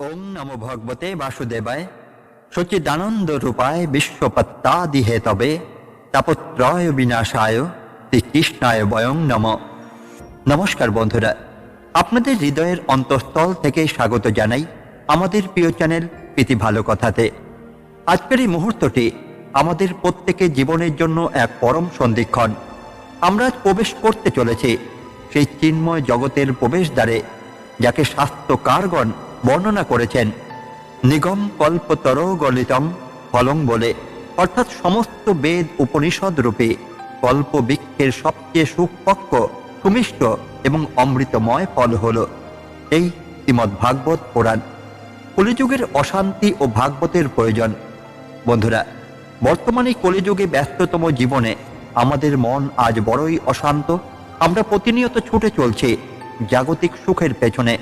ওং নমো ভগবতে বাসুদেবায় সচ্চিদানন্দ রূপায় বিশ্বপত্তাদি হেতবে তাপত্রয় বিনাশায় শ্রীকৃষ্ণায় বয়ং নম। নমস্কার বন্ধুরা, আপনাদের হৃদয়ের অন্তঃস্থল থেকে স্বাগত জানাই আমাদের প্রিয় চ্যানেল প্রীতি ভালো কথাতে। আজকের এই মুহূর্তটি আমাদের প্রত্যেকের জীবনের জন্য এক পরম সন্ধিক্ষণ। আমরা আজ প্রবেশ করতে চলেছি সেই চিন্ময় জগতের প্রবেশদ্বারে, যাকে শাস্ত্রকারগণ বর্ণনা করেছেন নিগম কল্পতর গলিতম ফলং বলে, অর্থাৎ সমস্ত বেদ উপনিষদ রূপে কল্পবৃক্ষের সবচেয়ে সুপক্ক, সুমিষ্ট এবং অমৃতময় ফল হল এই শ্রীমদ্ ভাগবত পুরাণ। কলিযুগের অশান্তি ও ভাগবতের প্রয়োজন। বন্ধুরা, বর্তমানে কলিযুগে ব্যস্ততম জীবনে আমাদের মন আজ বড়ই অশান্ত। আমরা প্রতিনিয়ত ছুটে চলছি জাগতিক সুখের পেছনে,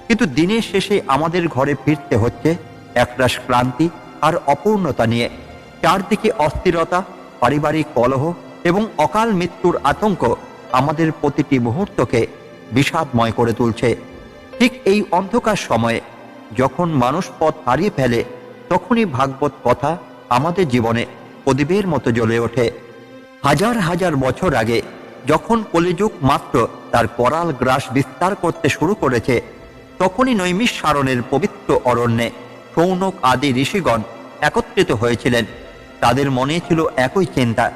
কিন্তু দিনের শেষে আমাদের ঘরে ফিরতে হচ্ছে একরাশ ক্লান্তি আর অপূর্ণতা নিয়ে। চারদিকে অস্থিরতা, পারিবারিক কলহ এবং অকাল মৃত্যুর আতঙ্ক আমাদের প্রতিটি মুহূর্তকে বিষাদময় করে তুলছে। ঠিক এই অন্ধকার সময়ে যখন মানুষ পথ হারিয়ে ফেলে, তখনই ভাগবত কথা আমাদের জীবনে প্রদীপের মতো জ্বলে ওঠে। হাজার হাজার বছর আগে যখন কলিযুগ মাত্র তার করাল গ্রাস বিস্তার করতে শুরু করেছে, তখনই নৈমিষারণ্যের পবিত্র অরণ্যে শৌনক আদি ঋষিগণ একত্রিত হয়েছিলেন। তাদের মনে ছিল একই চিন্তা,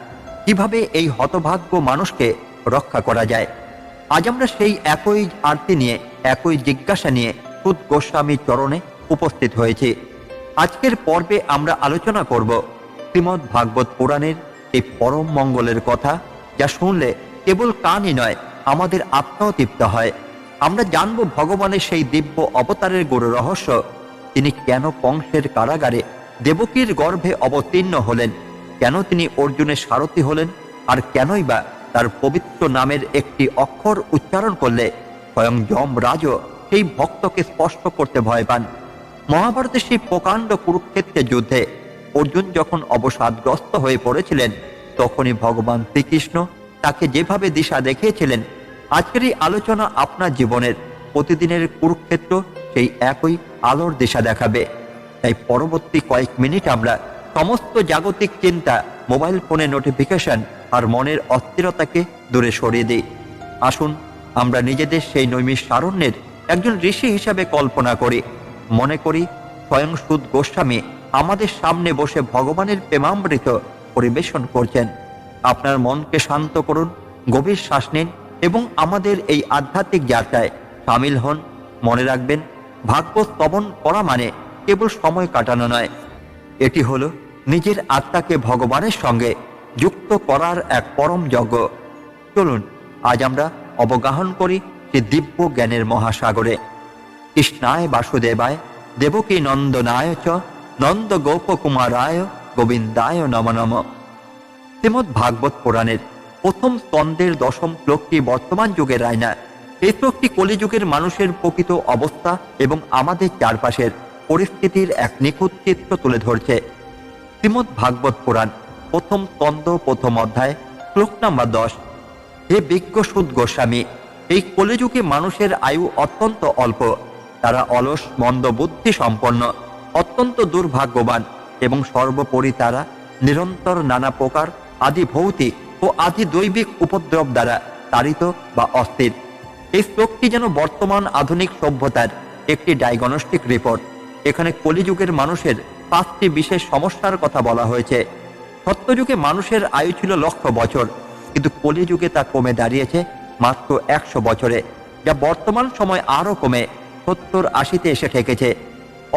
কিভাবে এই হতভাগ্য মানুষকে রক্ষা করা যায়। আজ আমরা সেই একই আরতি নিয়ে, একই জিজ্ঞাসা নিয়ে সুত গোস্বামীর চরণে উপস্থিত হয়েছি। আজকের পর্বে আমরা আলোচনা করব শ্রীমদ্ ভাগবত পুরাণের এই পরম মঙ্গলের কথা, যা শুনলে কেবল কানই নয়, আমাদের আত্মাও তৃপ্ত হয়। আমরা জানব ভগবানের সেই দিব্য অবতারের গুরু রহস্য। তিনি কেন কংসের কারাগারে দেবকীর গর্ভে অবতীর্ণ হলেন, কেন তিনি অর্জুনের সারথি হলেন, আর কেনই বা তার পবিত্র নামের একটি অক্ষর উচ্চারণ করলে স্বয়ং যমরাজও সেই ভক্তকে স্পর্শ করতে ভয় পান। মহাভারতের সেই প্রকাণ্ড কুরুক্ষেত্রের যুদ্ধে অর্জুন যখন অবসাদগ্রস্ত হয়ে পড়েছিলেন, তখনই ভগবান শ্রীকৃষ্ণ তাকে যেভাবে দিশা দেখিয়েছিলেন, আজকের এই আলোচনা আপনার জীবনের প্রতিদিনের কুরুক্ষেত্র সেই একই আলোর দিশা দেখাবে। তাই পরবর্তী কয়েক মিনিট আমরা সমস্ত জাগতিক চিন্তা, মোবাইল ফোনের নোটিফিকেশন আর মনের অস্থিরতাকে দূরে সরিয়ে দিই। আসুন আমরা নিজেদের সেই নৈমিষারণ্যের একজন ঋষি হিসাবে কল্পনা করি। মনে করি স্বয়ং সুত গোস্বামী আমাদের সামনে বসে ভগবানের প্রেমামৃত পরিবেশন করছেন। আপনার মনকে শান্ত করুন, গভীর শ্বাস নিন এবং আমাদের এই আধ্যাত্মিক যাত্রায় সামিল হন। মনে রাখবেন, ভাগবত শ্রবণ করা মানে কেবল সময় কাটানো নয়, এটি হলো নিজের আত্মাকে ভগবানের সঙ্গে যুক্ত করার এক পরম যজ্ঞ। চলুন আজ আমরা অবগাহন করি যে দিব্য জ্ঞানের মহাসাগরে। কৃষ্ণায় বাসুদেবায় দেবকী নন্দনায় চ নন্দ গোপকুমারায় গোবিন্দায় নম নম। শ্রীমদ্ ভাগবত পুরাণের প্রথম স্কন্ধের দশম শ্লোকটি বর্তমান যুগের আয়না। এই শ্লোকটি কলিযুগের মানুষের প্রকৃত অবস্থা এবং আমাদের চারপাশের পরিস্থিতির এক নিখুঁত চিত্র তুলে ধরছে। শ্রীমদ্ ভাগবত পুরাণ প্রথম স্কন্ধ প্রথম অধ্যায় শ্লোক নাম্বার 10। হে বিজ্ঞ সুত গোস্বামী, এই কলিযুগে মানুষের আয়ু অত্যন্ত অল্প। তারা অলস, মন্দ বুদ্ধি সম্পন্ন, অত্যন্ত দুর্ভাগ্যবান এবং সর্বোপরি তারা নিরন্তর নানা প্রকার আদি ভৌতিক ও আদি দৈবিক উপদ্রব দ্বারা তাড়িত বা অস্থির। এই শ্লোকটি যেন বর্তমান আধুনিক সভ্যতার একটি ডায়াগনস্টিক রিপোর্ট। এখানে কলিযুগের মানুষের 5টি বিশেষ সমস্যার কথা বলা হয়েছে। সত্যযুগে মানুষের আয়ু ছিল লক্ষ বছর, কিন্তু কলিযুগে তা কমে দাঁড়িয়েছে মাত্র 100 বছরে, যা বর্তমান সময় আরও কমে 70-80-তে এসে ঠেকেছে।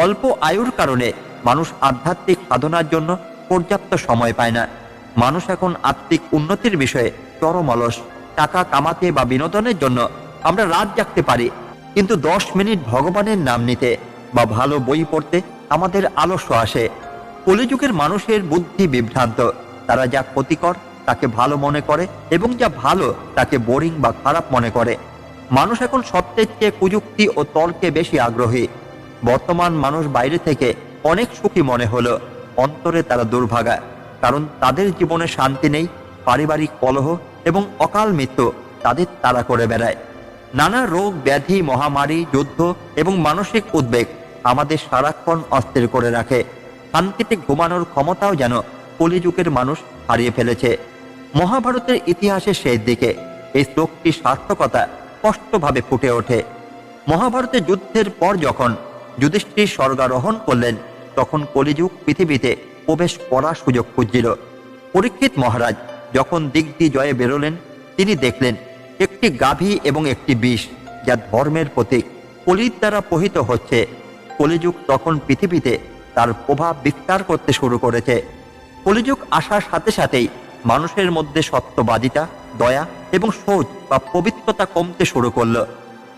অল্প আয়ুর কারণে মানুষ আধ্যাত্মিক সাধনার জন্য পর্যাপ্ত সময় পায় না। মানুষ এখন আত্মিক উন্নতির বিষয়ে চরম অলস। টাকা কামাতে বা বিনোদনের জন্য আমরা রাত জাগতে পারি, কিন্তু 10 মিনিট ভগবানের নাম নিতে বা ভালো বই পড়তে আমাদের আলস্য আসে। কলিযুগের মানুষের বুদ্ধি বিভ্রান্ত। তারা যা ক্ষতিকর তাকে ভালো মনে করে এবং যা ভালো তাকে বোরিং বা খারাপ মনে করে। মানুষ এখন সত্যের চেয়ে কুযুক্তি ও তর্কে বেশি আগ্রহী। বর্তমান মানুষ বাইরে থেকে অনেক সুখী মনে হলো, অন্তরে তারা দুর্ভাগা, কারণ তাদের জীবনে শান্তি নেই। পারিবারিক কলহ এবং অকাল মৃত্যু তাদের তাড়া করে বেড়ায়। নানা রোগ ব্যাধি, মহামারী, যুদ্ধ এবং মানসিক উদ্বেগ আমাদের সারাক্ষণ অস্থির করে রাখে। শান্তিতে ঘুমানোর ক্ষমতাও যেন কলিযুগের মানুষ হারিয়ে ফেলেছে। মহাভারতের ইতিহাসের শেষ দিকে এই শ্লোকটি সার্থকতা স্পষ্টভাবে ফুটে ওঠে। মহাভারতের যুদ্ধের পর যখন যুধিষ্ঠির স্বর্গারোহণ করলেন, তখন কলিযুগ পৃথিবীতে প্রবেশ করার সুযোগ খুঁজছিল। পরীক্ষিত মহারাজ যখন দিগ্বিজয়ে বেরোলেন, তিনি দেখলেন একটি গাভী এবং একটি বিষ, যা ধর্মের প্রতীক, কলির দ্বারা প্রহিত হচ্ছে। কলিযুগ তখন পৃথিবীতে তার প্রভাব বিস্তার করতে শুরু করেছে। কলিযুগ আসার সাথে সাথেই মানুষের মধ্যে সত্যবাদিতা, দয়া এবং শৌচ বা পবিত্রতা কমতে শুরু করলো।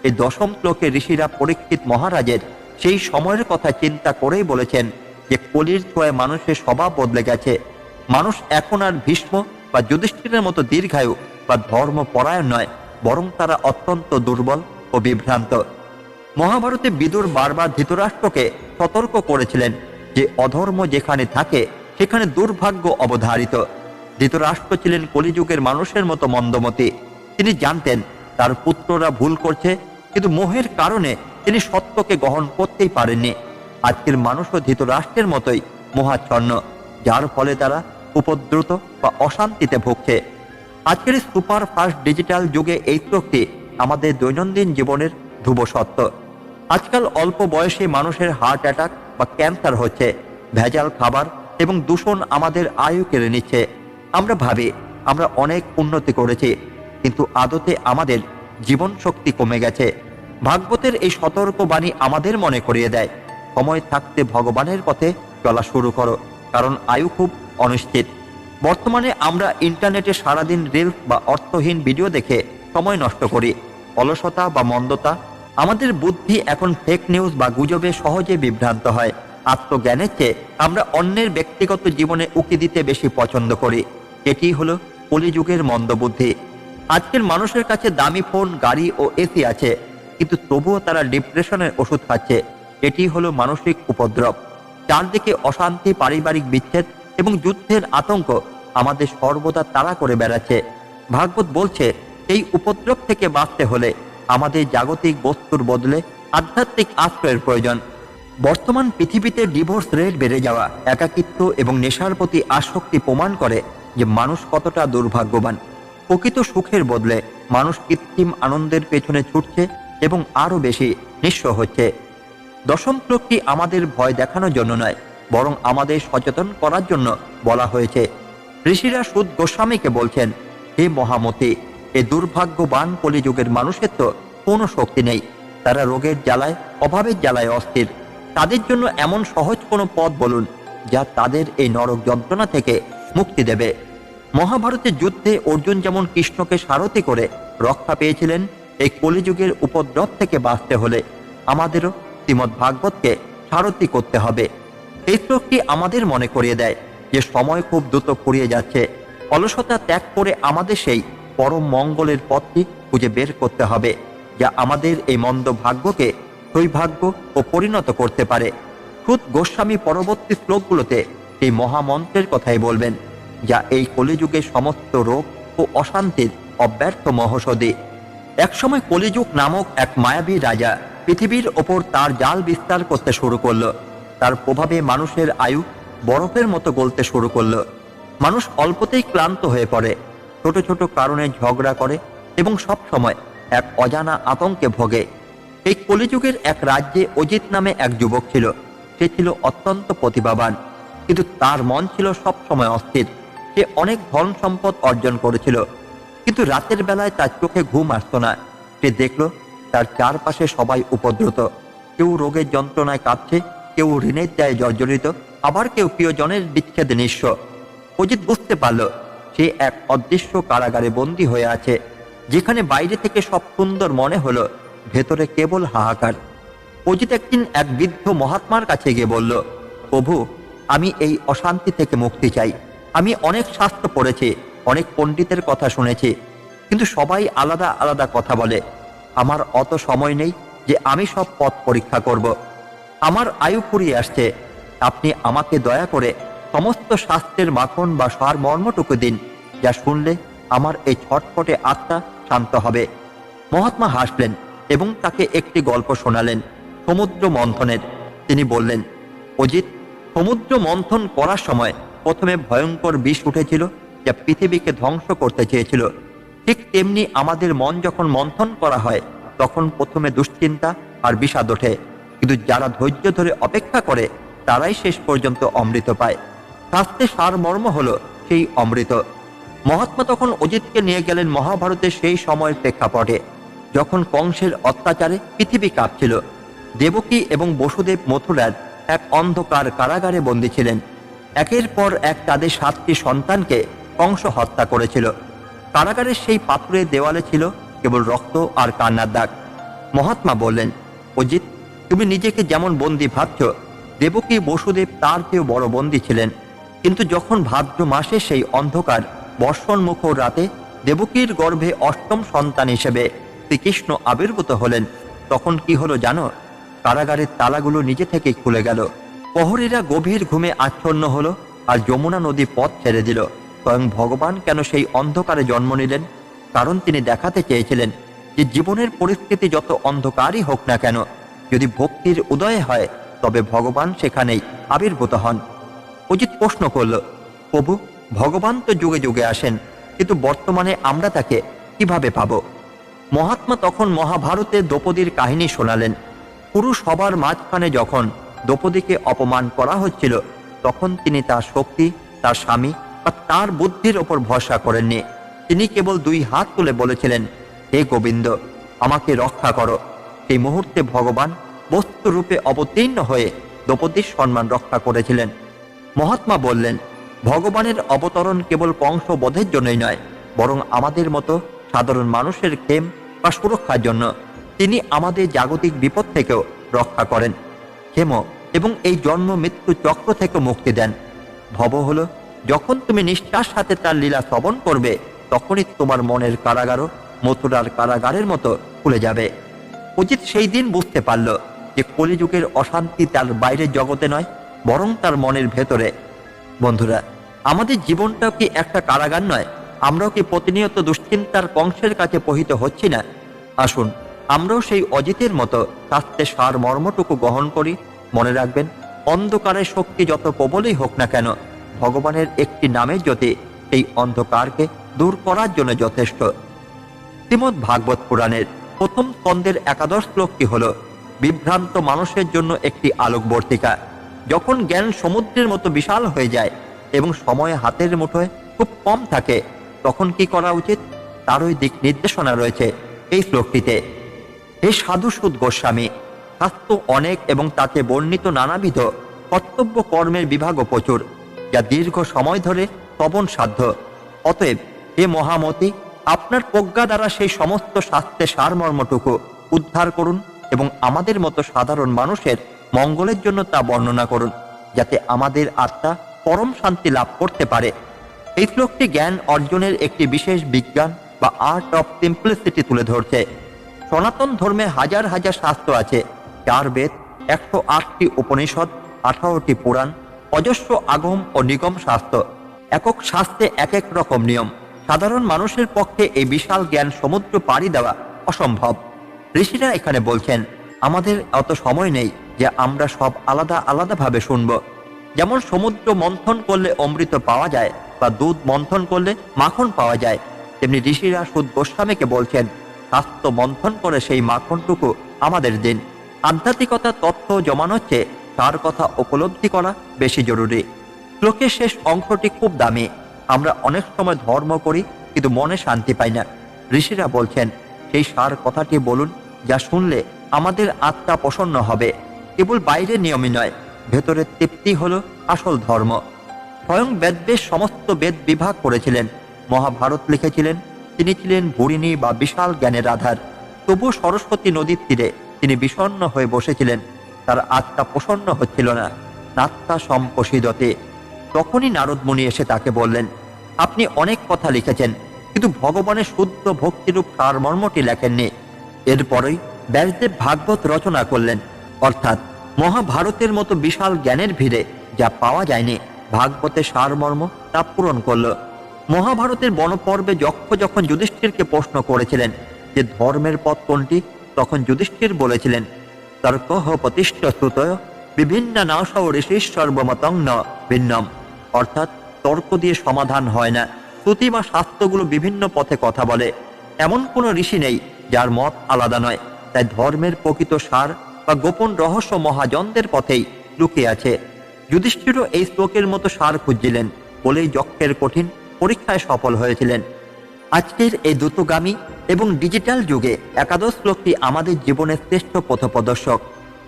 এই দশম শ্লোকে ঋষিরা পরীক্ষিত মহারাজের সেই সময়ের কথা চিন্তা করেই বলেছেন যে কলির ছোঁয়ায় মানুষের স্বভাব বদলে গেছে। মানুষ এখন আর ভীষ্ম বা যুধিষ্ঠিরের মতো দীর্ঘায়ু বা ধর্মপরায়ণ নয়, বরং তারা অত্যন্ত দুর্বল ও বিভ্রান্ত। মহাভারতে বিদুর বারবার ধৃতরাষ্ট্রকে সতর্ক করেছিলেন যে অধর্ম যেখানে থাকে সেখানে দুর্ভাগ্য অবধারিত। ধৃতরাষ্ট্র ছিলেন কলিযুগের মানুষের মতো মন্দমতি। তিনি জানতেন তার পুত্ররা ভুল করছে, কিন্তু মোহের কারণে তিনি সত্যকে গ্রহণ করতেই পারেননি। আজকের মানুষও ধৃতরাষ্ট্রের মতোই মোহাচ্ছন্ন, যার ফলে তারা উপদ্রুত বা অশান্তিতে ভুগছে। আজকের সুপার ফাস্ট ডিজিটাল যুগে এই শ্লোকটি আমাদের দৈনন্দিন জীবনের ধ্রুব সত্য। আজকাল অল্প বয়সে মানুষের হার্ট অ্যাটাক বা ক্যান্সার হচ্ছে। ভেজাল খাবার এবং দূষণ আমাদের আয়ু কেড়ে নিচ্ছে। আমরা ভাবি আমরা অনেক উন্নতি করেছি, কিন্তু আদতে আমাদের জীবন শক্তি কমে গেছে। ভাগবতের এই সতর্ক বাণী আমাদের মনে করিয়ে দেয়, সময় থাকতে ভগবানের পথে চলা শুরু করো, কারণ আয়ু খুব অনিশ্চিত। বর্তমানে আমরা ইন্টারনেটে সারাদিন রিলস বা অর্থহীন ভিডিও দেখে সময় নষ্ট করি। অলসতা বা মন্দতা, আমাদের বুদ্ধি এখন ফেক নিউজ বা গুজবে সহজে বিভ্রান্ত হয়। আত্মজ্ঞানের চেয়ে আমরা অন্যের ব্যক্তিগত জীবনে উকি দিতে বেশি পছন্দ করি। এটি হলো কলিযুগের মন্দবুদ্ধি। আজকের মানুষের কাছে দামি ফোন, গাড়ি ও এসি আছে, কিন্তু তবুও তারা ডিপ্রেশনের ওষুধ খাচ্ছে। এটি হলো মানসিক উপদ্রব। চারদিকে অশান্তি, পারিবারিক বিচ্ছেদ এবং যুদ্ধের আতঙ্ক আমাদের সর্বদা তাড়া করে বেড়াচ্ছে। ভাগবত বলছে এই উপদ্রব থেকে বাঁচতে হলে আমাদের জাগতিক বস্তুর বদলে আধ্যাত্মিক আশ্রয়ের প্রয়োজন। বর্তমান পৃথিবীতে ডিভোর্স রেট বেড়ে যাওয়া, একাকিত্ব এবং নেশার প্রতি আসক্তি প্রমাণ করে যে মানুষ কতটা দুর্ভাগ্যবান। প্রকৃত সুখের বদলে মানুষ কৃত্রিম আনন্দের পেছনে ছুটছে এবং আরও বেশি নিঃস্ব হচ্ছে। দশম শ্লোকটি আমাদের ভয় দেখানোর জন্য নয়, বরং আমাদের সচেতন করার জন্য বলা হয়েছে। ঋষিরা সুদ গোস্বামীকে বলছেন, হে মহামতি, এ দুর্ভাগ্যবান কলিযুগের মানুষের তো কোনো শক্তি নেই। তারা রোগের জ্বালায়, অভাবের জ্বালায় অস্থির। তাদের জন্য এমন সহজ কোনো পথ বলুন যা তাদের এই নরক যন্ত্রণা থেকে মুক্তি দেবে। মহাভারতের যুদ্ধে অর্জুন যেমন কৃষ্ণকে সারথি করে রক্ষা পেয়েছিলেন, এই কলিযুগের উপদ্রব থেকে বাঁচতে হলে আমাদেরও শ্রীমদ্ ভাগবতকে সারথি করতে হবে। এই শ্লোকটি আমাদের মনে করিয়ে দেয় যে সময় খুব দ্রুত ফুরিয়ে যাচ্ছে। অলসতা ত্যাগ করে আমাদের সেই পরম মঙ্গলের পথটি খুঁজে বের করতে হবে, যা আমাদের এই মন্দ ভাগ্যকে সৌভাগ্য ও পরিণত করতে পারে। সুদ গোস্বামী পরবর্তী শ্লোকগুলোতে এই মহামন্ত্রের কথাই বলবেন, যা এই কলিযুগে সমস্ত রোগ ও অশান্তির অব্যর্থ মহৌষধি। একসময় কলিযুগ নামক এক মায়াবী রাজা পৃথিবীর ওপর তার জাল বিস্তার করতে শুরু করলো। তার প্রভাবে মানুষের আয়ু বরফের মতো গলতে শুরু করলো। মানুষ অল্পতেই ক্লান্ত হয়ে পড়ে, ছোট ছোট কারণে ঝগড়া করে এবং সব সময় এক অজানা আতঙ্কে ভোগে। এই কলিযুগের এক রাজ্যে অজিত নামে এক যুবক ছিল। সে ছিল অত্যন্ত প্রতিভাবান, কিন্তু তার মন ছিল সব সময় অস্থির। সে অনেক ধন সম্পদ অর্জন করেছিল, কিন্তু রাতের বেলায় তার চোখে ঘুম আসতো না। সে দেখল তার চারপাশে সবাই উপদ্রুত। কেউ রোগের যন্ত্রণায় কাঁপছে, কেউ ঋণের দায়ে জর্জরিত, আবার কেউ প্রিয়জনের বিচ্ছেদে নিঃস্ব। অজিত বুঝতে পারল সে এক অদৃশ্য কারাগারে বন্দী হয়ে আছে, যেখানে বাইরে থেকে সব সুন্দর মনে হলো, ভেতরে কেবল হাহাকার। অজিত একদিন এক বৃদ্ধ মহাত্মার কাছে গিয়ে বলল, প্রভু, আমি এই অশান্তি থেকে মুক্তি চাই। আমি অনেক শাস্ত্র পড়েছি, অনেক পণ্ডিতের কথা শুনেছি, কিন্তু সবাই আলাদা আলাদা কথা বলে। আমার অত সময় নেই যে আমি সব পথ পরীক্ষা করব। আমার আয়ু ফুরিয়ে আসছে। আপনি আমাকে দয়া করে সমস্ত শাস্ত্রের মাখন বা সার মর্মটুকু দিন, যা শুনলে আমার এই ছটফটে আত্মা শান্ত হবে। মহাত্মা হাসলেন এবং তাকে একটি গল্প শোনালেন, সমুদ্র মন্থনের। তিনি বললেন, অজিত, সমুদ্র মন্থন করার সময় প্রথমে ভয়ঙ্কর বিষ উঠেছিল যা পৃথিবীকে ধ্বংস করতে চেয়েছিল। ঠিক তেমনি আমাদের মন যখন মন্থন করা হয় তখন প্রথমে দুশ্চিন্তা আর বিষাদ ওঠে, কিন্তু যারা ধৈর্য ধরে অপেক্ষা করে তারাই শেষ পর্যন্ত অমৃত পায়। শাস্ত্রে সারমর্ম হলো সেই অমৃত। মহাত্মা তখন অজিতকে নিয়ে গেলেন মহাভারতের সেই সময়ের প্রেক্ষাপটে, যখন কংসের অত্যাচারে পৃথিবী কাঁপছিল। দেবকী এবং বসুদেব মথুরার এক অন্ধকার কারাগারে বন্দী ছিলেন। একের পর এক তাদের 7টি সন্তানকে কংস হত্যা করেছিল। কারাগারের সেই পাথরের দেওয়ালে ছিল কেবল রক্ত আর কান্নার দাগ। মহাত্মা বললেন, অজিত, তুমি নিজেকে যেমন বন্দী ভাবছ, দেবকী বসুদেব তার চেয়েও বড় বন্দী ছিলেন। কিন্তু যখন ভাদ্র মাসে সেই অন্ধকার বর্ষণমুখর রাতে দেবকীর গর্ভে 8ম সন্তান হিসেবে শ্রীকৃষ্ণ আবির্ভূত হলেন, তখন কি হলো জানো? কারাগারের তালাগুলো নিজে থেকেই খুলে গেল। প্রহরীরা গভীর ঘুমে আচ্ছন্ন হলো আর যমুনা নদী পথ ছেড়ে দিল। স্বয়ং ভগবান কেন সেই অন্ধকারে জন্ম নিলেন? কারণ তিনি দেখাতে চেয়েছিলেন যে জীবনের পরিস্থিতি যত অন্ধকারই হোক না কেন, যদি ভক্তির উদয় হয় তবে ভগবান সেখানেই আবির্ভূত হন। অজিত প্রশ্ন করল, প্রভু, ভগবান তো যুগে যুগে আসেন, কিন্তু বর্তমানে আমরা তাকে কিভাবে পাব? মহাত্মা তখন মহাভারতের দ্রৌপদীর কাহিনী শোনালেন। পুরুষ সবার মাঝখানে যখন দ্রৌপদীকে অপমান করা হচ্ছিল, তখন তিনি তার শক্তি, তার স্বামী বা তার বুদ্ধির ওপর ভরসা করেননি। তিনি কেবল 2 হাত তুলে বলেছিলেন, হে গোবিন্দ, আমাকে রক্ষা করো। সেই মুহূর্তে ভগবান বস্তুরূপে অবতীর্ণ হয়ে দ্রৌপদীর সম্মান রক্ষা করেছিলেন। মহাত্মা বললেন, ভগবানের অবতরণ কেবল কংস বধের জন্যই নয়, বরং আমাদের মতো সাধারণ মানুষের ক্ষেম বা সুরক্ষার জন্য। তিনি আমাদের জাগতিক বিপদ থেকেও রক্ষা করেন, ক্ষেম এবং এই জন্ম মৃত্যু চক্র থেকে মুক্তি দেন। ভব হলো, যখন তুমি নিষ্ঠার সাথে তার লীলা শ্রবণ করবে, তখনই তোমার মনের কারাগারও মথুরার কারাগারের মতো খুলে যাবে। অজিত সেই দিন বুঝতে পারল যে কলিযুগের অশান্তি তার বাইরের জগতে নয়, বরং তার মনের ভেতরে। বন্ধুরা, আমাদের জীবনটাও কি একটা কারাগার নয়? আমরাও কি প্রতিনিয়ত দুশ্চিন্তার কংসের কাছে পহিত হচ্ছি না? আসুন আমরাও সেই অজিতের মতো শাস্ত্রের সার মর্মটুকু গ্রহণ করি। মনে রাখবেন, অন্ধকারের শক্তি যত প্রবলই হোক না কেন, ভগবানের একটি নামের জ্যোতি এই অন্ধকারকে দূর করার জন্য যথেষ্ট। শ্রীমদ্ ভাগবত পুরাণের 1ম স্কন্ধের 11 শ্লোকটি হল বিভ্রান্ত মানুষের জন্য একটি আলোকবর্তিকা। যখন জ্ঞান সমুদ্রের মতো বিশাল হয়ে যায় এবং সময় হাতের মুঠোয় খুব কম থাকে, তখন কি করা উচিত? তারই দিক নির্দেশনা রয়েছে এই শ্লোকটিতে। হে সাধু সুদ গোস্বামী, শাস্ত্র অনেক এবং তাতে বর্ণিত নানাবিধ কর্তব্য কর্মের বিভাগও প্রচুর, যা দীর্ঘ সময় ধরে শ্রবণ সাধ্য। অতএব হে মহামতি, আপনার প্রজ্ঞা দ্বারা সেই সমস্ত শাস্ত্রের সারমর্মটুকু উদ্ধার করুন এবং আমাদের মতো সাধারণ মানুষের মঙ্গলের জন্য তা বর্ণনা করুন, যাতে আমাদের আত্মা পরম শান্তি লাভ করতে পারে। এই শ্লোকটি জ্ঞান অর্জনের একটি বিশেষ বিজ্ঞান বা আর্ট অফ সিম্পলিসিটি তুলে ধরছে। সনাতন ধর্মে হাজার হাজার শাস্ত্র আছে, 4 বেদ, 108টি উপনিষদ, 18টি পুরাণ, অজস্র আগম ও নিগম শাস্ত্র। একক শাস্ত্রে এক এক রকম নিয়ম। সাধারণ মানুষের পক্ষে এই বিশাল জ্ঞান সমুদ্র পাড়ি দেওয়া অসম্ভব। ঋষিরা এখানে বলছেন, আমাদের অত সময় নেই যে আমরা সব আলাদা আলাদাভাবে শুনব। যেমন সমুদ্র মন্থন করলে অমৃত পাওয়া যায় বা দুধ মন্থন করলে মাখন পাওয়া যায়, তেমনি ঋষিরা সুদ গোস্বামীকে বলছেন, শাস্ত্র মন্থন করে সেই মাখনটুকু আমাদের দিন। আধ্যাত্মিকতার তথ্য জমানোর চেয়ে তার কথা উপলব্ধি করা বেশি জরুরি। শ্লোকের শেষ অংশটি খুব দামি। আমরা অনেক সময় ধর্ম করি কিন্তু মনে শান্তি পাই না। ঋষিরা বলছেন, সেই সার কথাটি বলুন, যা শুনলে আমাদের আত্মা প্রসন্ন হবে। কেবল বাইরের নিয়মই নয়, ভেতরের তৃপ্তি হলো আসল ধর্ম। স্বয়ং বেদব্যাস সমস্ত বেদ বিভাগ করেছিলেন, মহাভারত লিখেছিলেন। তিনি ছিলেন ভূরিণী বা বিশাল জ্ঞানের আধার। তবু সরস্বতী নদীর তীরে তিনি বিষণ্ণ হয়ে বসেছিলেন, তার আত্মা প্রসন্ন হচ্ছিল না। নাত্মা সম্পসিদতে। তখনই নারদ মুনি এসে তাকে বললেন, আপনি অনেক কথা লিখেছেন, কিন্তু ভগবানের শুদ্ধ ভক্তিরূপ সারমর্মটি লেখেননি। এরপরেই ব্যাসদেব ভাগবত রচনা করলেন, অর্থাৎ মহাভারতের মতো বিশাল জ্ঞানের ভিড়ে যা পাওয়া যায়নি, ভাগবতের সারমর্ম তা পূরণ করল। মহাভারতের বনপর্বে যক্ষ যখন যুধিষ্ঠিরকে প্রশ্ন করেছিলেন যে ধর্মের পথ কোনটি, তখন যুধিষ্ঠির বলেছিলেন, তর্কঃ প্রতিষ্ঠ শ্রুতয় বিভিন্ন নাশও ঋষির সর্বমতং ন ভিন্নম, অর্থাৎ তর্ক দিয়ে সমাধান হয় না। শ্রুতি বা শাস্ত্রগুলো বিভিন্ন পথে কথা বলে, এমন কোনো ঋষি নেই যার মত আলাদা নয়। তাই ধর্মের প্রকৃত সার বা গোপন রহস্য মহাজনদের পথেই লুকিয়ে আছে। যুধিষ্ঠিরও এই শ্লোকের মতো সার খুঁজছিলেন বলেই যক্ষের কঠিন পরীক্ষায় সফল হয়েছিলেন। আজকের এই দ্রুতগামী এবং ডিজিটাল যুগে একাদশ শ্লোকটি আমাদের জীবনের শ্রেষ্ঠ পথপ্রদর্শক।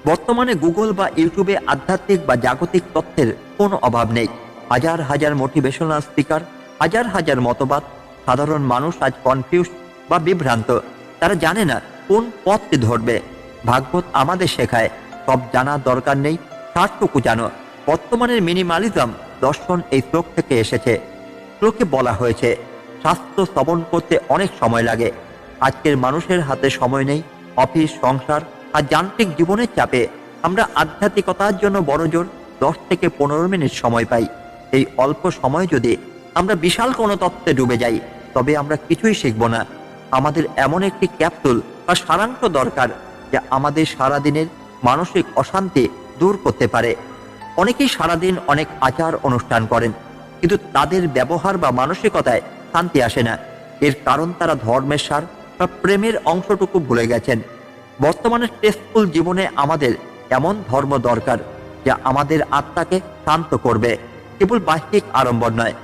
বর্তমানে গুগল বা ইউটিউবে আধ্যাত্মিক বা জাগতিক তথ্যের কোনো অভাব নেই। হাজার হাজার মোটিভেশনাল স্পিকার, হাজার হাজার মতবাদ। সাধারণ মানুষ আজ কনফিউজ বা বিভ্রান্ত, তারা জানে না কোন পথটি ধরবে। ভাগবত আমাদের শেখায় সব জানার দরকার নেই, সারটুকু জানো। বর্তমানের মিনিমালিজম দর্শন এই শ্লোক থেকে এসেছে। শ্লোকে বলা হয়েছে শাস্ত্র শ্রবণ করতে অনেক সময় লাগে। আজকের মানুষের হাতে সময় নেই। অফিস, সংসার আর যান্ত্রিক জীবনের চাপে আমরা আধ্যাত্মিকতার জন্য বড়জোর 10 থেকে 15 মিনিট সময় পাই। এই অল্প সময় যদি আমরা বিশাল কোনো তত্ত্বে ডুবে যাই, তবে আমরা কিছুই শিখব না। আমাদের এমন একটি ক্যাপসুল বা সারাংশ দরকার যা আমাদের সারাদিনের মানসিক অশান্তি দূর করতে পারে। অনেকেই সারাদিন অনেক আচার অনুষ্ঠান করেন, কিন্তু তাদের ব্যবহার বা মানসিকতায় শান্তি আসে না। এর কারণ তারা ধর্মের সার বা প্রেমের অংশটুকু ভুলে গেছেন। বর্তমানে স্ট্রেসফুল জীবনে আমাদের এমন ধর্ম দরকার যা আমাদের আত্মাকে শান্ত করবে, কেবল বাহ্যিক আড়ম্বর নয়।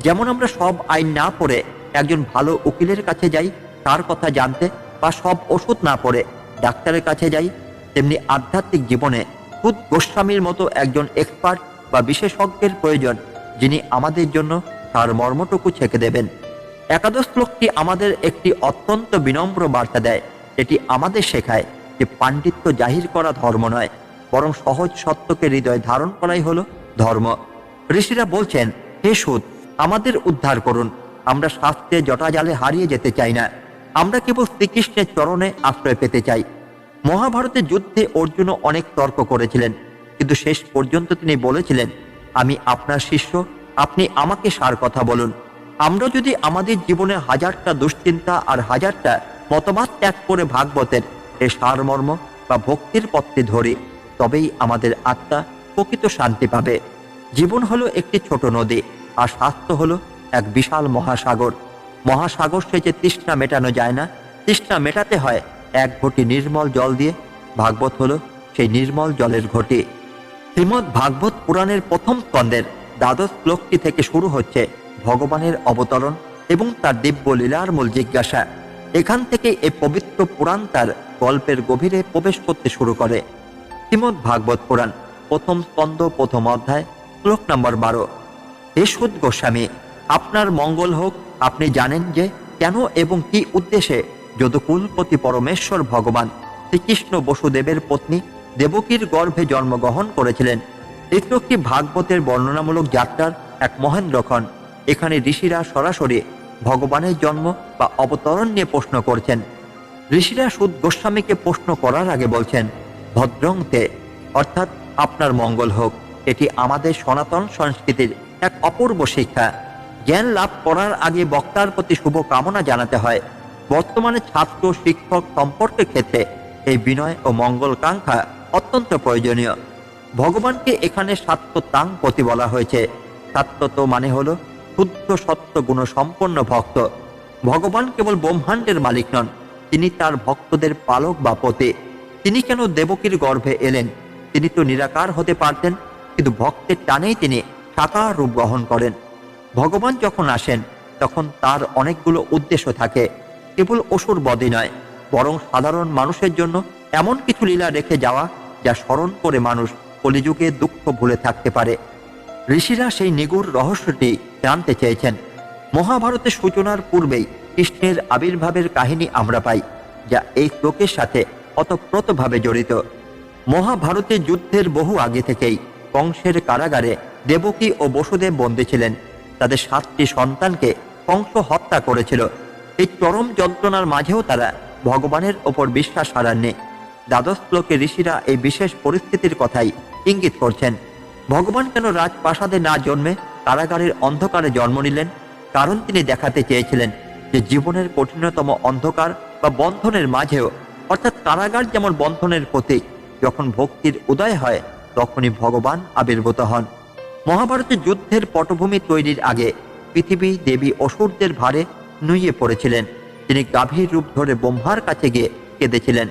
যেমন আমরা সব আইন না পড়ে একজন ভালো উকিলের কাছে যাই তার কথা জানতে, বা সব ওষুধ না পড়ে ডাক্তারের কাছে যাই, তেমনি আধ্যাত্মিক জীবনে খুদ গোস্বামীর মতো একজন এক্সপার্ট বা বিশেষজ্ঞের প্রয়োজন, যিনি আমাদের জন্য তার মর্মটুকু ছেঁকে দেবেন। একাদশ শ্লোকটি আমাদের একটি অত্যন্ত বিনম্র বার্তা দেয়। এটি আমাদের শেখায় যে পাণ্ডিত্য জাহির করা ধর্ম নয়, বরং সহজ সত্যকে হৃদয় ধারণ করাই হলো ধর্ম। ঋষিরা বলছেন, হে সুত, আমাদের উদ্ধার করুন। আমরা শাস্ত্রে জটাজালে হারিয়ে যেতে চাই না, আমরা কেবল শ্রীকৃষ্ণের চরণে আশ্রয় পেতে চাই। মহাভারতের যুদ্ধে অর্জুনও অনেক তর্ক করেছিলেন, কিন্তু শেষ পর্যন্ত তিনি বলেছিলেন, আমি আপনার শিষ্য, আপনি আমাকে সার কথা বলুন। আমরা যদি আমাদের জীবনে হাজারটা দুশ্চিন্তা আর হাজারটা মতবাদ ত্যাগ করে ভাগবতের এই সারমর্ম বা ভক্তির পথটি ধরি, তবেই আমাদের আত্মা প্রকৃত শান্তি পাবে। জীবন হলো একটি ছোট নদী, আর শাস্ত্র হলো এক বিশাল মহাসাগর। মহাসাগর সেচে তৃষ্ণা মেটানো যায় না, তৃষ্ণা মেটাতে হয় এক ঘটি নির্মল জল দিয়ে। ভাগবত হলো সেই নির্মল জলের ঘটি। শ্রীমদ্ ভাগবত পুরাণের প্রথম স্কন্ধের দ্বাদশ শ্লোকটি থেকে শুরু হচ্ছে ভগবানের অবতরণ এবং তার দিব্য লীলার মূল জিজ্ঞাসা। এখান থেকে এই পবিত্র পুরাণ তার গল্পের গভীরে প্রবেশ করতে শুরু করে। শ্রীমদ্ ভাগবত পুরাণ প্রথম স্কন্ধ প্রথম অধ্যায় শ্লোক নম্বর 12। হে সুত গোস্বামী, আপনার মঙ্গল হোক। আপনি জানেন যে কেন এবং কি উদ্দেশ্যে যদুকুলপতি পরমেশ্বর ভগবান শ্রীকৃষ্ণ বসুদেবের পত্নী দেবকীর গর্ভে জন্মগ্রহণ করেছিলেন। এই শ্লোকটি ভাগবতের বর্ণনামূলক যাত্রার এক মহেন্দ্রক্ষণ। এখানে ঋষিরা সরাসরি ভগবানের জন্ম বা অবতরণ নিয়ে প্রশ্ন করছেন। ঋষিরা সুত গোস্বামীকে প্রশ্ন করার আগে বলছেন, ভদ্রংতে, অর্থাৎ আপনার মঙ্গল হোক। এটি আমাদের সনাতন সংস্কৃতির এক অপূর্ব শিক্ষা। জ্ঞান লাভ করার আগে বক্তার প্রতি শুভ কামনা জানাতে হয়। বর্তমানে ছাত্র শিক্ষক সম্পর্কের ক্ষেত্রে এই বিনয় ও মঙ্গল কাঙ্ক্ষা অত্যন্ত প্রয়োজনীয়। ভগবানকে এখানে সাত্ত্বতাং পতি বলা হয়েছে। সাত্ত্বত মানে হলো শুদ্ধ সত্য গুণ সম্পন্ন ভক্ত। ভগবান কেবল ব্রহ্মাণ্ডের মালিক নন, তিনি তার ভক্তদের পালক বা পতি। তিনি কেন দেবকীর গর্ভে এলেন? তিনি তো নিরাকার হতে পারতেন, কিন্তু ভক্তের টানেই তিনি সাকার রূপ গ্রহণ করেন। ভগবান যখন আসেন তখন তার অনেকগুলো উদ্দেশ্য থাকে। কেবল অসুর বধই নয়, বরং সাধারণ মানুষের জন্য এমন কিছু লীলা রেখে যাওয়া যা স্মরণ করে মানুষ কলিযুগে দুঃখ ভুলে থাকতে পারে। ঋষিরা সেই নিগুড় রহস্যটি জানতে চেয়েছেন। মহাভারতের সূচনার পূর্বেই কৃষ্ণের আবির্ভাবের কাহিনী আমরা পাই, যা এই শ্লোকের সাথে ওতপ্রোতভাবে জড়িত। মহাভারতের যুদ্ধের বহু আগে থেকেই কংসের কারাগারে দেবকী ও বসুদেব বন্দী ছিলেন। তাদের 7টি সন্তানকে কংস হত্যা করেছিল। এই চরম যন্ত্রণার মাঝেও তারা ভগবানের ওপর বিশ্বাস হারাননি। দ্বাদশ শ্লোকে ঋষিরা এই বিশেষ পরিস্থিতির কথাই ইঙ্গিত করছেন। ভগবান কেন রাজপ্রাসাদে না জন্মে কারাগারের অন্ধকারে জন্ম নিলেন? কারণ তিনি দেখাতে চেয়েছিলেন যে জীবনের কঠিনতম অন্ধকার বা বন্ধনের মাঝেও, অর্থাৎ কারাগার যেমন বন্ধনের প্রতীক, যখন ভক্তির উদয় হয় তখনই ভগবান আবির্ভূত হন। মহাভারতের যুদ্ধের পটভূমি তৈরির আগে পৃথিবী দেবী অসুরদের ভারে নুয়ে পড়েছিলেন। তিনি গাভীর রূপ ধরে ব্রহ্মার কাছে গিয়ে কেঁদেছিলেন।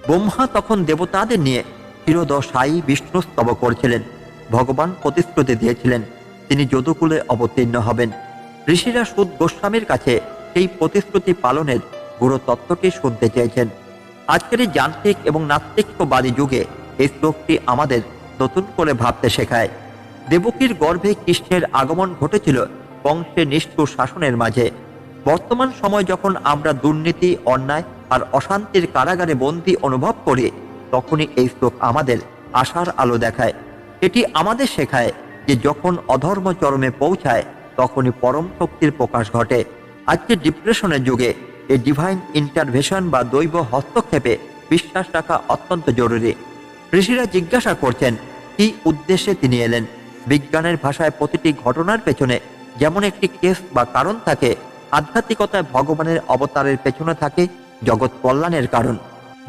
ব্রহ্মা তখন দেবতাদের নিয়ে ক্ষীরোদশায়ী বিষ্ণু স্তব করেছিলেন। ভগবান প্রতিশ্রুতি দিয়েছিলেন তিনি যদুকুলে অবতীর্ণ হবেন। ঋষিরা সুদ গোস্বামীর কাছে সেই প্রতিশ্রুতি পালনের গুরু তত্ত্বটি শুনতে চেয়েছেন। আজকের এই যান্ত্রিক এবং নাস্তিক্যবাদী যুগে এই শ্লোকটি আমাদের নতুন করে ভাবতে শেখায়। দেবকীর গর্ভে কৃষ্ণের আগমন ঘটেছিল কংসের নিষ্ঠুর শাসনের মাঝে। বর্তমান সময় যখন আমরা দুর্নীতি, অন্যায় আর অশান্তির কারাগারে বন্দী অনুভব করি, তখনই এই শ্লোক আমাদের আশার আলো দেখায়। এটি আমাদের শেখায় যে যখন অধর্ম চরমে পৌঁছায় তখনই পরম শক্তির প্রকাশ ঘটে। আজকের ডিপ্রেশনের যুগে এই ডিভাইন ইন্টারভেশন বা দৈব হস্তক্ষেপে বিশ্বাস রাখা অত্যন্ত জরুরি। ঋষিরা জিজ্ঞাসা করছেন কি উদ্দেশ্যে তিনি এলেন। বিজ্ঞানের ভাষায় প্রতিটি ঘটনার পেছনে যেমন একটি কেস বা কারণ থাকে, আধ্যাত্মিকতায় ভগবানের অবতারের পেছনে থাকে জগৎ কল্যাণের কারণ।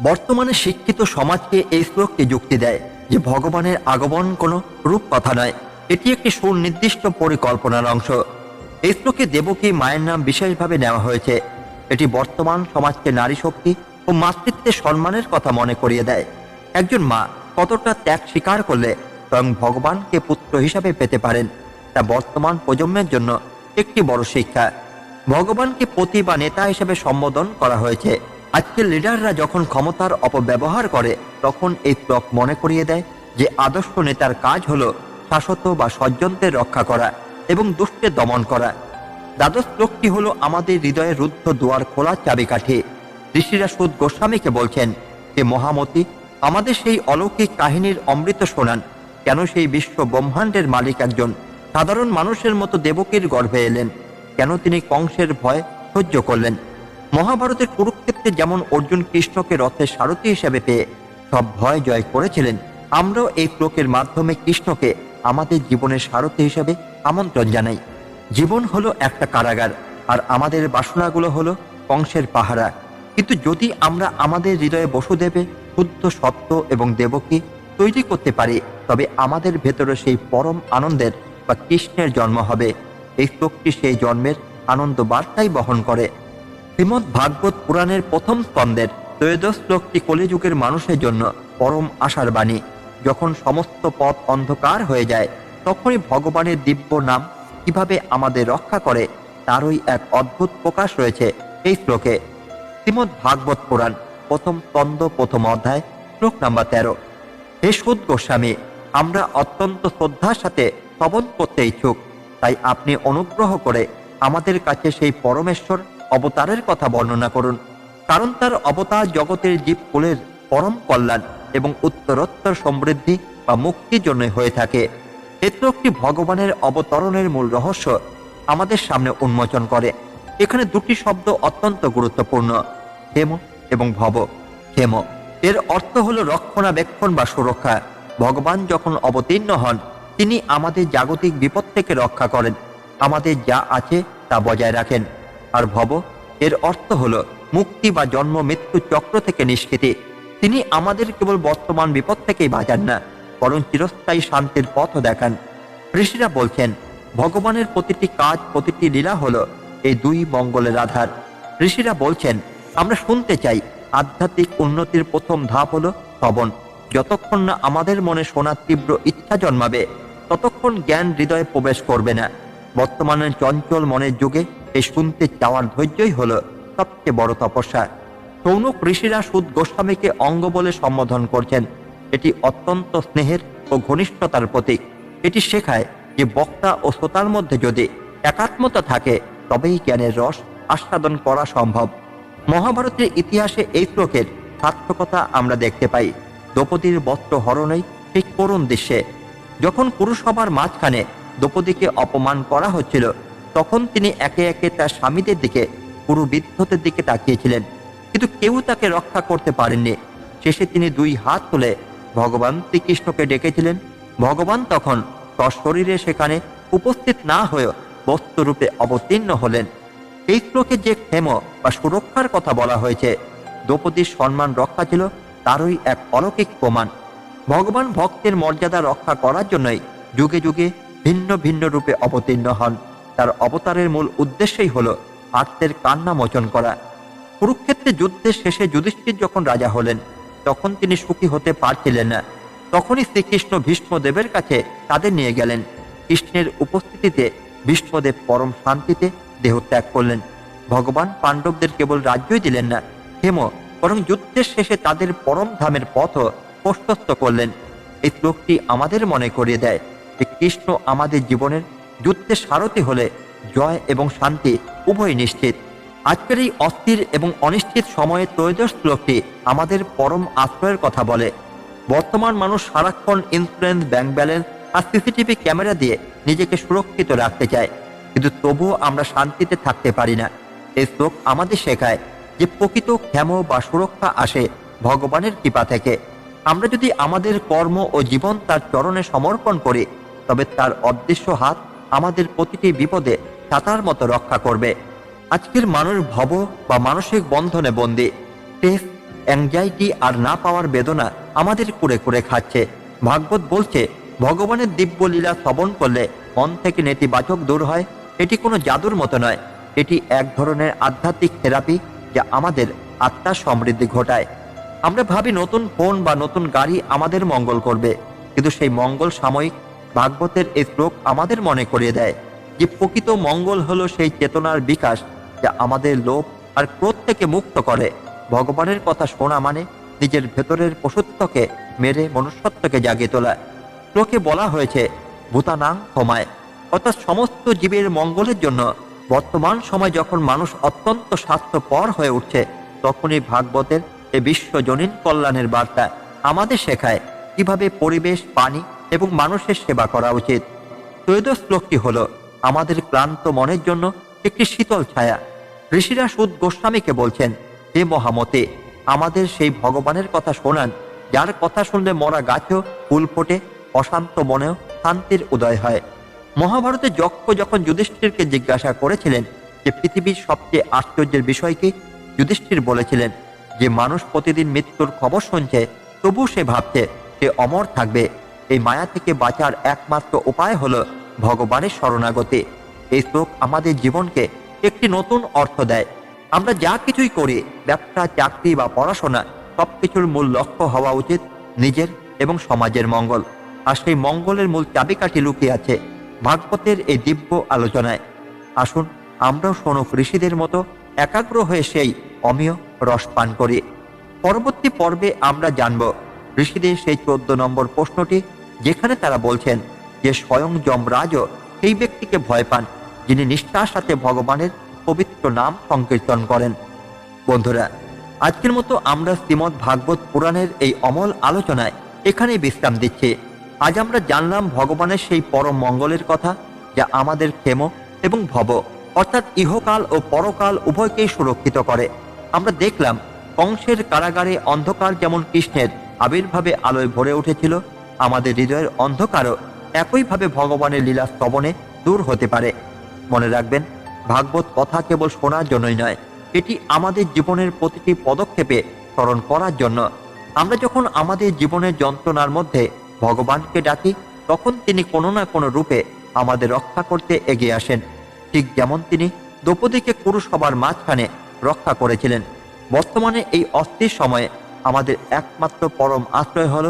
বর্তমানে শিক্ষিত সমাজকে এই শ্লোকটি যুক্তি দেয় যে ভগবানের আগমন কোনো রূপকথা নয়, এটি একটি সুনির্দিষ্ট পরিকল্পনার অংশ। এই শ্লোকে দেবকী মায়ের নাম বিশেষভাবে নেওয়া হয়েছে। এটি বর্তমান সমাজকে নারী শক্তি ও মাতৃত্বের সম্মানের কথা মনে করিয়ে দেয়। একজন মা কতটা ত্যাগ স্বীকার করলে স্বয়ং ভগবানকে পুত্র হিসাবে পেতে পারেন, তা বর্তমান প্রজন্মের জন্য একটি বড় শিক্ষা। ভগবানকে পতি বা নেতা হিসেবে সম্বোধন করা হয়েছে। আজকের লিডাররা যখন ক্ষমতার অপব্যবহার করে, তখন এই শ্লোক মনে করিয়ে দেয় যে আদর্শ নেতার কাজ হলো শাশ্বত বা সজ্জনদের রক্ষা করা এবং দুষ্টের দমন করা। দ্বাদশ শ্লোকটি হলো আমাদের হৃদয়ের রুদ্ধ দুয়ার খোলার চাবিকাঠি। ঋষিরা সুদ গোস্বামীকে বলছেন, হে মহামতি, আমাদের সেই অলৌকিক কাহিনীর অমৃত শোনান। কেন সেই বিশ্ব ব্রহ্মাণ্ডের মালিক একজন সাধারণ মানুষের মতো দেবকীর গর্ভে এলেন? কেন তিনি কংসের ভয় সহ্য করলেন? মহাভারতের কুরুক্ষেত্রে যেমন অর্জুন কৃষ্ণকে রথের সারথি হিসেবে পেয়ে সব ভয় জয় করেছিলেন, আমরাও এই শ্লোকের মাধ্যমে কৃষ্ণকে আমাদের জীবনের সারথি হিসেবে আমন্ত্রণ জানাই। জীবন হলো একটা কারাগার, আর আমাদের বাসনাগুলো হলো কংসের পাহারা। কিন্তু যদি আমরা আমাদের হৃদয়ে বসুদেবে শুদ্ধ সত্য এবং দেবকী তৈরি করতে পারি, তবে আমাদের ভেতরে সেই পরম আনন্দের বা কৃষ্ণের জন্ম হবে। এই শ্লোকটি সেই জন্মের আনন্দ বার্তাই বহন করে। শ্রীমদ্ ভাগবত পুরাণের প্রথম স্কন্ধের ত্রয়োদশ শ্লোকটি কলিযুগের মানুষের জন্য পরম আশার বাণী। যখন সমস্ত পথ অন্ধকার হয়ে যায়, তখনই ভগবানের দিব্য নাম কিভাবে আমাদের রক্ষা করে তারই এক অদ্ভুত প্রকাশ রয়েছে এই শ্লোকে। শ্রীমদ্ ভাগবত পুরাণ প্রথম স্কন্ধ প্রথম অধ্যায় শ্লোক নাম্বার 13। হে সুদ গোস্বামী, আমরা অত্যন্ত শ্রদ্ধার সাথে শ্রবণ করতে ইচ্ছুক, তাই আপনি অনুগ্রহ করে আমাদের কাছে সেই পরমেশ্বর অবতারের কথা বর্ণনা করুন। কারণ তার অবতার জগতের জীবকুলের পরম কল্যাণ এবং উত্তরোত্তর সমৃদ্ধি বা মুক্তির জন্য হয়ে থাকে। এই শ্লোকটি ভগবানের অবতরণের মূল রহস্য আমাদের সামনে উন্মোচন করে। এখানে দুটি শব্দ অত্যন্ত গুরুত্বপূর্ণ, ক্ষেম এবং ভব। ক্ষেম এর অর্থ হলো রক্ষণাবেক্ষণ বা সুরক্ষা। ভগবান যখন অবতীর্ণ হন, তিনি আমাদের জাগতিক বিপদ থেকে রক্ষা করেন, আমাদের যা আছে তা বজায় রাখেন। আর ভব এর অর্থ হলো মুক্তি বা জন্ম মৃত্যু চক্র থেকে নিষ্কৃতি। তিনি আমাদের কেবল বর্তমান বিপদ থেকেই বাঁচান না, বরং চিরস্থায়ী শান্তির পথও দেখান। ঋষিরা বলছেন, ভগবানের প্রতিটি কাজ, প্রতিটি লীলা হলো এই দুই মঙ্গলের আধার। ঋষিরা বলছেন, আমরা শুনতে চাই আধ্যাত্মিক উন্নতির প্রথম ধাপ হলো শ্রবণ। যতক্ষণ না আমাদের মনে শোনার তীব্র ইচ্ছা জন্মাবে, ততক্ষণ জ্ঞান হৃদয়ে প্রবেশ করবে না। বর্তমানের চঞ্চল মনের যুগে এই শুনতে চাওয়ার ধৈর্যই হলো সবচেয়ে বড় তপস্যা। শৌনক ঋষিরা সুদ গোস্বামীকে অঙ্গ বলে সম্বোধন করছেন। এটি অত্যন্ত স্নেহের ও ঘনিষ্ঠতার প্রতীক। এটি শেখায় যে বক্তা ও শ্রোতার মধ্যে যদি একাত্মতা থাকে, তবেই জ্ঞানের রস আস্বাদন করা সম্ভব। মহাভারতের ইতিহাসে এই শ্লোকের সার্থকতা আমরা দেখতে পাই দ্রৌপদীর বস্ত্র হরণই ঠিক করুণ দৃশ্যে। যখন পুরসভার মাঝখানে দ্রৌপদীকে অপমান করা হচ্ছিল, তখন তিনি একে একে তার স্বামীদের দিকে, পুরুবিদ্ধদের দিকে তাকিয়েছিলেন, কিন্তু কেউ তাকে রক্ষা করতে পারেননি। শেষে তিনি দুই হাত তুলে ভগবান শ্রীকৃষ্ণকে ডেকেছিলেন। ভগবান তখন সশরীরে সেখানে উপস্থিত না হয়ে বস্তুরূপে অবতীর্ণ হলেন। এই শ্লোকে যে ক্ষেম বা সুরক্ষার কথা বলা হয়েছে, দ্রৌপদীর সম্মান রক্ষা ছিল তারই এক অলৌকিক প্রমাণ। ভগবান ভক্তের মর্যাদা রক্ষা করার জন্যই যুগে যুগে ভিন্ন ভিন্ন রূপে অবতীর্ণ হন। তার অবতারের মূল উদ্দেশ্যই হল আত্মের কান্না মোচন করা। কুরুক্ষেত্রে যুদ্ধের শেষে যুধিষ্ঠির যখন রাজা হলেন, তখন তিনি সুখী হতে পারছিলেন না। তখনই শ্রীকৃষ্ণ ভীষ্মদেবের কাছে তাদের নিয়ে গেলেন। কৃষ্ণের উপস্থিতিতে ভীষ্মদেব পরম শান্তিতে দেহত্যাগ করলেন। ভগবান পাণ্ডবদের কেবল রাজ্যই দিলেন না, হেম বরং যুদ্ধের শেষে তাদের পরম ধামের পথও প্রশস্ত করলেন। এই শ্লোকটি আমাদের মনে করিয়ে দেয় যে কৃষ্ণ আমাদের জীবনের যুদ্ধের সারথি হলে জয় এবং শান্তি উভয় নিশ্চিত। আজকের এই অস্থির এবং অনিশ্চিত সময়ে ত্রয়োদশ শ্লোকটি আমাদের পরম আশ্রয়ের কথা বলে। বর্তমান মানুষ সারাক্ষণ ইন্স্যুরেন্স, ব্যাংক ব্যালেন্স আর সিসিটিভি ক্যামেরা দিয়ে নিজেকে সুরক্ষিত রাখতে চায়, কিন্তু তবুও আমরা শান্তিতে থাকতে পারি না। এই শ্লোক আমাদের শেখায় যে প্রকৃত ক্ষেম বা সুরক্ষা আসে ভগবানের কৃপা থেকে। আমরা যদি আমাদের কর্ম ও জীবন তার চরণে সমর্পণ করি, তবে তার অদৃশ্য হাত আমাদের প্রতিটি বিপদে ছাতার মতো রক্ষা করবে। আজকের মানুষ ভব বা মানসিক বন্ধনে বন্দী। স্ট্রেস, অ্যাংজাইটি আর না পাওয়ার বেদনা আমাদের কুড়ে কুড়ে খাচ্ছে। ভাগবত বলছে, ভগবানের দিব্য লীলা শ্রবণ করলে মন থেকে নেতিবাচক দূর হয়। এটি কোনো জাদুর মতো নয়, এটি এক ধরনের আধ্যাত্মিক থেরাপি যা আমাদের আত্মার সমৃদ্ধি ঘটায়। আমরা ভাবি নতুন ফোন বা নতুন গাড়ি আমাদের মঙ্গল করবে, কিন্তু সেই মঙ্গল সাময়িক। ভাগবতের এই শ্লোক আমাদের মনে করিয়ে দেয় যে প্রকৃত মঙ্গল হলো সেই চেতনার বিকাশ যা আমাদের লোভ আর ক্রোধ থেকে মুক্ত করে। ভগবানের কথা শোনা মানে নিজের ভেতরের পশুত্বকে মেরে মনুষ্যত্বকে জাগিয়ে তোলা। শ্লোকে বলা হয়েছে ভূতানাং ক্ষমায়, অর্থাৎ সমস্ত জীবের মঙ্গলের জন্য। বর্তমান সময় যখন মানুষ অত্যন্ত স্বার্থপর হয়ে উঠছে, তখনই ভাগবতের এই বিশ্বজনীন কল্যাণের বার্তা আমাদের শেখায় কিভাবে পরিবেশ, পানি এবং মানুষের সেবা করা উচিত। ত্রয়োদশ শ্লোকটি হল আমাদের ক্লান্ত মনের জন্য একটি শীতল ছায়া। ঋষিরা সুদ গোস্বামীকে বলছেন, হে মহামতে, আমাদের সেই ভগবানের কথা শোনান যার কথা শুনলে মরা গাছেও ফুল ফোটে, অশান্ত মনেও শান্তির উদয় হয়। মহাভারতে যক্ষ যখন যুধিষ্ঠিরকে জিজ্ঞাসা করেছিলেন যে পৃথিবীর সবচেয়ে আশ্চর্যের বিষয় কি, যুধিষ্ঠির বলেছিলেন যে মানুষ প্রতিদিন মৃত্যুর খবর শুনছে, তবু সে ভাবছে সে অমর থাকবে। এই মায়া থেকে বাঁচার একমাত্র উপায় হলো ভগবানের শরণাগতি। এই শ্লোক আমাদের জীবনকে একটি নতুন অর্থ দেয়। আমরা যা কিছুই করি, ব্যবসা, চাকরি বা পড়াশোনা, সবকিছুর মূল লক্ষ্য হওয়া উচিত নিজের এবং সমাজের মঙ্গল। আর সেই মঙ্গলের মূল চাবিকাঠি লুকিয়ে আছে ভাগবতের এই দিব্য আলোচনায়। আসুন আমরাও শৌনক ঋষিদের মতো একাগ্র হয়ে সেই অমীয় রস পান করি। পরবর্তী পর্বে আমরা জানব ঋষিদের সেই 14 নম্বর প্রশ্নটি, যেখানে তারা বলছেন যে স্বয়ং যমরাজও সেই ব্যক্তিকে ভয় পান যিনি নিষ্ঠার সাথে ভগবানের পবিত্র নাম সংকীর্তন করেন। বন্ধুরা, আজকের মতো আমরা শ্রীমদ্ ভাগবত পুরাণের এই অমল আলোচনায় এখানেই বিশ্রাম দিচ্ছি। আজ আমরা জানলাম ভগবানের সেই পরম মঙ্গলের কথা, যা আমাদের ক্ষেম এবং ভব অর্থাৎ ইহকাল ও পরকাল উভয়কেই সুরক্ষিত করে। আমরা দেখলাম কংসের কারাগারে অন্ধকার যেমন কৃষ্ণের আবির্ভাবে আলোয় ভরে উঠেছিল, আমাদের হৃদয়ের অন্ধকারও একইভাবে ভগবানের লীলা শ্রবণে দূর হতে পারে। মনে রাখবেন, ভাগবত কথা কেবল শোনার জন্যই নয়, এটি আমাদের জীবনের প্রতিটি পদক্ষেপে স্মরণ করার জন্য। আমরা যখন আমাদের জীবনের যন্ত্রণার মধ্যে ভগবানকে ডাকি, তখন তিনি কোনো না কোনো রূপে আমাদের রক্ষা করতে এগিয়ে আসেন, ঠিক যেমন তিনি দ্রৌপদীকে কুরুসভার মাঝখানে রক্ষা করেছিলেন। বর্তমানে এই অস্থির সময়ে আমাদের একমাত্র পরম আশ্রয় হল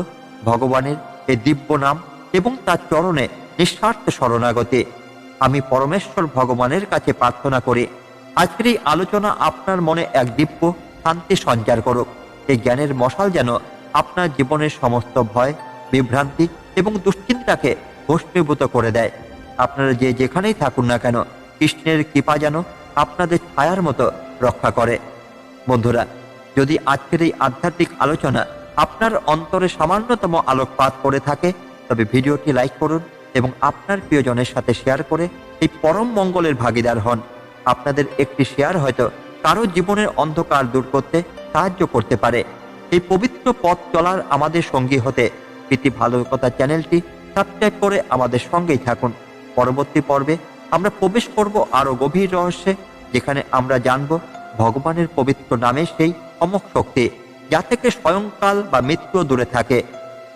ভগবানের এই দিব্য নাম এবং তার চরণে নিঃস্বার্থ শরণাগতি। আমি পরমেশ্বর ভগবানের কাছে প্রার্থনা করি আজকের এই আলোচনা আপনার মনে এক দিব্য শান্তি সঞ্চার করুক। এই জ্ঞানের মশাল যেন আপনার জীবনের সমস্ত ভয়, বিভ্রান্তি এবং দুশ্চিন্তাকে ভস্মীভূত করে দেয়। আপনারা যে যেখানেই থাকুন না কেন, কৃষ্ণের কৃপা যেন আপনাদের ছায়ার মতো রক্ষা করে। বন্ধুরা, যদি আজকের এই আধ্যাত্মিক আলোচনা আপনার অন্তরে সামান্যতম আলোকপাত করে থাকে, তবে ভিডিওটি লাইক করুন এবং আপনার প্রিয়জনের সাথে শেয়ার করে এই পরম মঙ্গলের ভাগীদার হন। আপনাদের একটি শেয়ার হয়তো কারো জীবনের অন্ধকার দূর করতে সাহায্য করতে পারে। এই পবিত্র পথ চলার আমাদের সঙ্গী হতে প্রীতি ভালো কথা চ্যানেলটি সাবস্ক্রাইব করে আমাদের সঙ্গেই থাকুন। পরবর্তী পর্বে আমরা প্রবেশ করব আরো গভীর রহস্যে, যেখানে আমরা জানব ভগবানের পবিত্র নামে সেই অমোঘ শক্তি, যা থেকে স্বয়ংকাল বা মৃত্যু দূরে থাকে।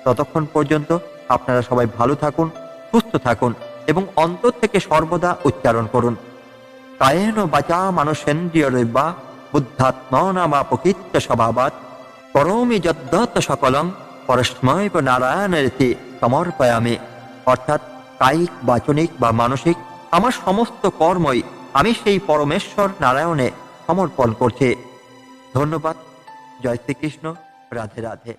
ততক্ষণ পর্যন্ত আপনারা সবাই ভালো থাকুন, সুস্থ থাকুন এবং অন্তর থেকে সর্বদা উচ্চারণ করুন, কায়েন বাচা মানুষেন্দ্রিয়বা বুদ্ধাত্মনামা প্রকৃত্য স্বভাবাৎ করোমি যদ্দত্ত সকলং পরস্মৈব নারায়ণেরতি সমর্পয়ামি। অর্থাৎ কায়িক, বাচনিক বা মানসিক আমার সমস্ত কর্মই আমি সেই পরমেশ্বর নারায়ণে সমর্পণ করছি। ধন্যবাদ। জয় শ্রীকৃষ্ণ। রাধে রাধে।